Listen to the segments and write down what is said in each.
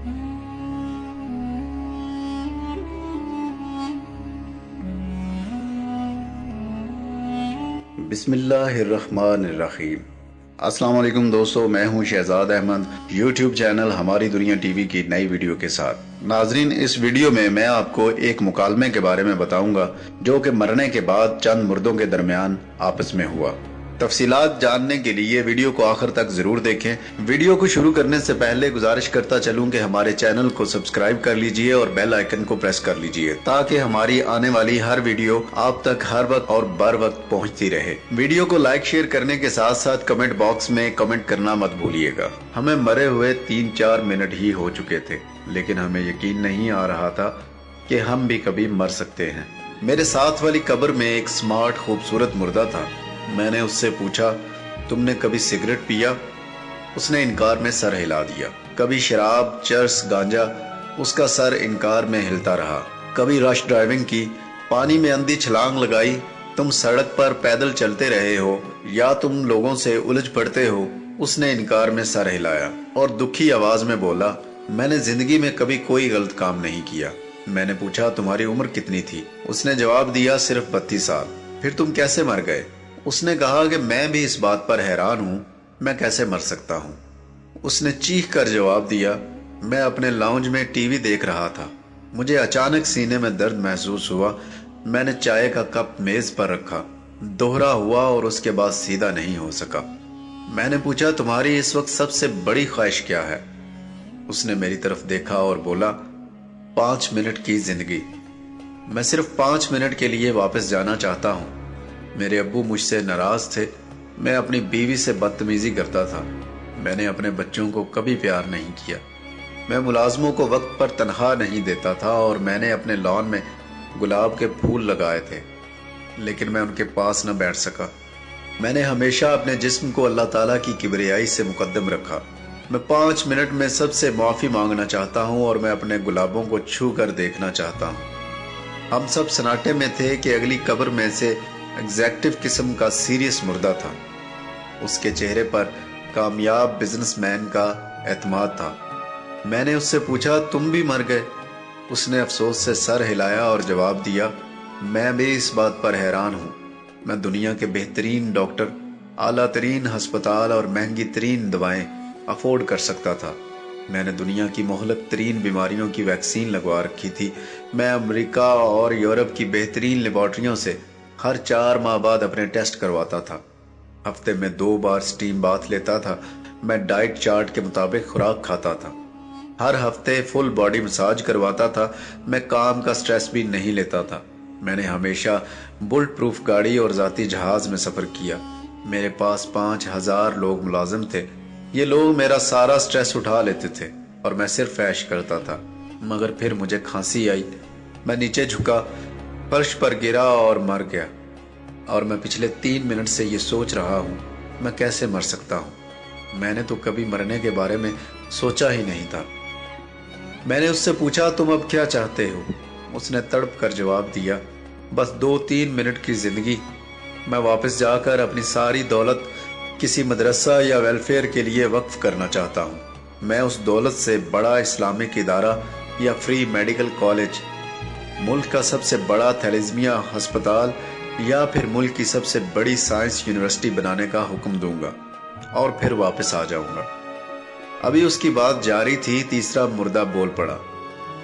بسم اللہ الرحمن الرحیم۔ السلام علیکم دوستو، میں ہوں شہزاد احمد، یوٹیوب چینل ہماری دنیا ٹی وی کی نئی ویڈیو کے ساتھ۔ ناظرین، اس ویڈیو میں میں آپ کو ایک مکالمے کے بارے میں بتاؤں گا جو کہ مرنے کے بعد چند مردوں کے درمیان آپس میں ہوا۔ تفصیلات جاننے کے لیے ویڈیو کو آخر تک ضرور دیکھیں۔ ویڈیو کو شروع کرنے سے پہلے گزارش کرتا چلوں کہ ہمارے چینل کو سبسکرائب کر لیجئے اور بیل آئیکن کو پریس کر لیجئے تاکہ ہماری آنے والی ہر ویڈیو آپ تک ہر وقت اور بر وقت پہنچتی رہے۔ ویڈیو کو لائک شیئر کرنے کے ساتھ ساتھ کمنٹ باکس میں کمنٹ کرنا مت بھولیے گا۔ ہمیں مرے ہوئے 3-4 منٹ ہی ہو چکے تھے، لیکن ہمیں یقین نہیں آ رہا تھا کہ ہم بھی کبھی مر سکتے ہیں۔ میرے ساتھ والی قبر میں ایک سمارٹ خوبصورت مردہ تھا۔ میں نے اس سے پوچھا، تم نے کبھی سگریٹ پیا؟ اس نے انکار میں سر ہلا دیا۔ کبھی شراب، چرس، گانجا؟ اس کا سر انکار میں ہلتا رہا۔ کبھی رش ڈرائیونگ کی، پانی میں اندھی چھلانگ لگائی؟ تم سڑک پر پیدل چلتے رہے ہو یا تم لوگوں سے الجھ پڑتے ہو؟ اس نے انکار میں سر ہلایا اور دکھی آواز میں بولا، میں نے زندگی میں کبھی کوئی غلط کام نہیں کیا۔ میں نے پوچھا، تمہاری عمر کتنی تھی؟ اس نے جواب دیا، صرف 32 سال۔ پھر تم کیسے مر گئے؟ اس نے کہا کہ میں بھی اس بات پر حیران ہوں، میں کیسے مر سکتا ہوں؟ اس نے چیخ کر جواب دیا، میں اپنے لاؤنج میں ٹی وی دیکھ رہا تھا، مجھے اچانک سینے میں درد محسوس ہوا، میں نے چائے کا کپ میز پر رکھا، دوہرا ہوا اور اس کے بعد سیدھا نہیں ہو سکا۔ میں نے پوچھا، تمہاری اس وقت سب سے بڑی خواہش کیا ہے؟ اس نے میری طرف دیکھا اور بولا، 5 منٹ کی زندگی۔ میں صرف 5 منٹ کے لیے واپس جانا چاہتا ہوں۔ میرے ابو مجھ سے ناراض تھے، میں اپنی بیوی سے بدتمیزی کرتا تھا، میں نے اپنے بچوں کو کبھی پیار نہیں کیا، میں ملازموں کو وقت پر تنخواہ نہیں دیتا تھا اور میں نے اپنے لان میں گلاب کے پھول لگائے تھے، لیکن میں ان کے پاس نہ بیٹھ سکا۔ میں نے ہمیشہ اپنے جسم کو اللہ تعالیٰ کی کبریائی سے مقدم رکھا۔ میں 5 منٹ میں سب سے معافی مانگنا چاہتا ہوں اور میں اپنے گلابوں کو چھو کر دیکھنا چاہتا ہوں۔ ہم سب سناٹے میں تھے کہ اگلی قبر میں سے ایگزیکٹو قسم کا سیریس مردہ تھا۔ اس کے چہرے پر کامیاب بزنس مین کا اعتماد تھا۔ میں نے اس سے پوچھا، تم بھی مر گئے؟ اس نے افسوس سے سر ہلایا اور جواب دیا، میں بھی اس بات پر حیران ہوں۔ میں دنیا کے بہترین ڈاکٹر، اعلیٰ ترین ہسپتال اور مہنگی ترین دوائیں افورڈ کر سکتا تھا۔ میں نے دنیا کی مہلک ترین بیماریوں کی ویکسین لگوا رکھی تھی۔ میں امریکہ اور یورپ کی بہترین لیبارٹریوں سے ہر 4 ماہ بعد اپنے ٹیسٹ کرواتا تھا۔ ہفتے میں 2 بار سٹیم باتھ لیتا تھا۔ میں ڈائٹ چارٹ کے مطابق خوراک کھاتا تھا۔ ہر ہفتے فل باڈی مساج کرواتا تھا۔ میں کام کا سٹریس بھی نہیں لیتا تھا۔ میں نے ہمیشہ بلٹ پروف گاڑی اور ذاتی جہاز میں سفر کیا۔ میرے پاس 5000 لوگ ملازم تھے۔ یہ لوگ میرا سارا سٹریس اٹھا لیتے تھے اور میں صرف عیش کرتا تھا۔ مگر پھر مجھے کھانسی آئی، میں نیچے جھکا، فرش پر گرا اور مر گیا، اور میں پچھلے 3 منٹ سے یہ سوچ رہا ہوں، میں کیسے مر سکتا ہوں؟ میں نے تو کبھی مرنے کے بارے میں سوچا ہی نہیں تھا۔ میں نے اس سے پوچھا، تم اب کیا چاہتے ہو؟ اس نے تڑپ کر جواب دیا، بس 2-3 منٹ کی زندگی۔ میں واپس جا کر اپنی ساری دولت کسی مدرسہ یا ویلفیئر کے لیے وقف کرنا چاہتا ہوں۔ میں اس دولت سے بڑا اسلامک ادارہ یا فری میڈیکل کالج، ملک کا سب سے بڑا تھیلیسیمیا ہسپتال یا پھر ملک کی سب سے بڑی سائنس یونیورسٹی بنانے کا حکم دوں گا اور پھر واپس آ جاؤں گا۔ ابھی اس کی بات جاری تھی، تیسرا مردہ بول پڑا۔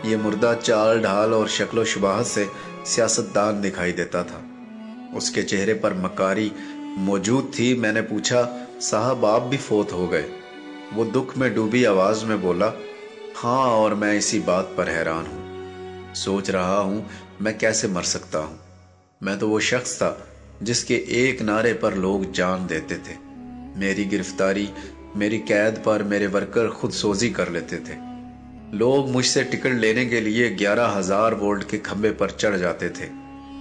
یہ مردہ چال ڈھال اور شکل و شباہت سے سیاستدان دکھائی دیتا تھا۔ اس کے چہرے پر مکاری موجود تھی۔ میں نے پوچھا، صاحب آپ بھی فوت ہو گئے؟ وہ دکھ میں ڈوبی آواز میں بولا، ہاں، اور میں اسی بات پر حیران ہوں۔ سوچ رہا ہوں میں کیسے مر سکتا ہوں۔ میں تو وہ شخص تھا جس کے ایک نعرے پر لوگ جان دیتے تھے۔ میری گرفتاری، میری قید پر میرے ورکر خود سوزی کر لیتے تھے۔ لوگ مجھ سے ٹکٹ لینے کے لیے 11,000 وولٹ کے کھمبے پر چڑھ جاتے تھے،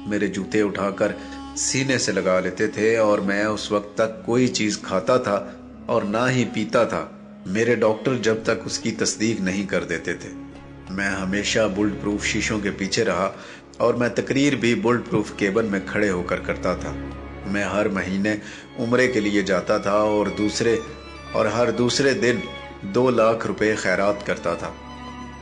میرے جوتے اٹھا کر سینے سے لگا لیتے تھے، اور میں اس وقت تک کوئی چیز کھاتا تھا اور نہ ہی پیتا تھا میرے ڈاکٹر جب تک اس کی تصدیق نہیں کر دیتے تھے۔ میں ہمیشہ بلٹ پروف شیشوں کے پیچھے رہا اور میں تقریر بھی بلٹ پروف کیبن میں کھڑے ہو کر کرتا تھا۔ میں ہر مہینے عمرے کے لیے جاتا تھا اور ہر دوسرے دن 2 لاکھ روپے خیرات کرتا تھا۔